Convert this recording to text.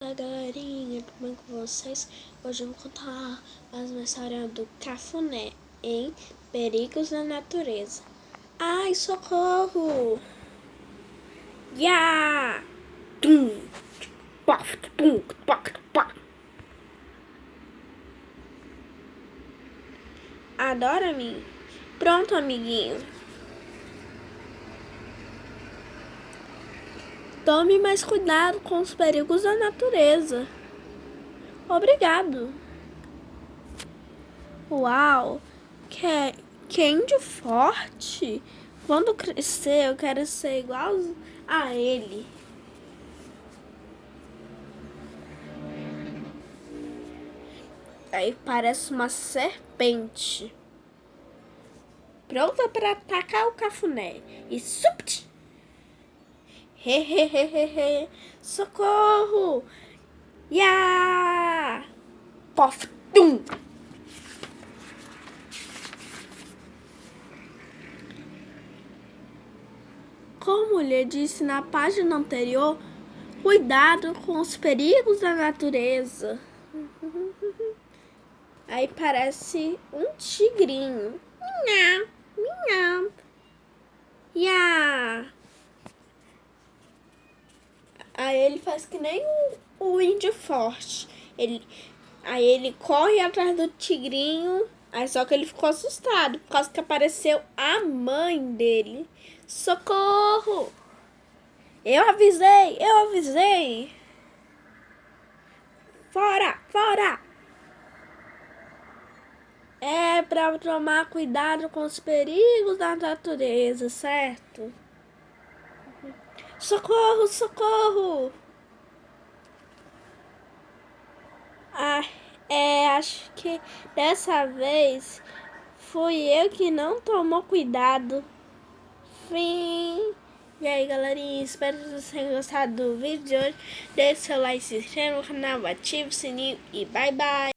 Olá galerinha, tudo bem com vocês? Hoje eu vou contar mais uma história do Cafuné em Perigos da Natureza. Ai, socorro! Ya! Tum! Paf, tum, paf, paf. Adora-me? Pronto, amiguinho. Tome mais cuidado com os perigos da natureza. Obrigado. Uau! Candy forte? Quando crescer, eu quero ser igual a ele. Aí parece uma serpente. Pronta para atacar o Cafuné. E supt! Hehehehe! Socorro! Ya! Pof! Tum! Como lhe disse na página anterior, cuidado com os perigos da natureza. Aí parece um tigrinho. Minha, minha. Ya. Aí ele faz que nem o índio forte. Aí ele corre atrás do tigrinho. Aí só que ele ficou assustado por causa que apareceu a mãe dele. Socorro! Eu avisei, eu avisei. Fora, fora! É pra tomar cuidado com os perigos da natureza, certo? Socorro, socorro! Ah, acho que dessa vez fui eu que não tomou cuidado. Fim. E aí, galerinha, espero que vocês tenham gostado do vídeo de hoje. Deixe seu like, se inscreva no canal, ative o sininho e bye bye!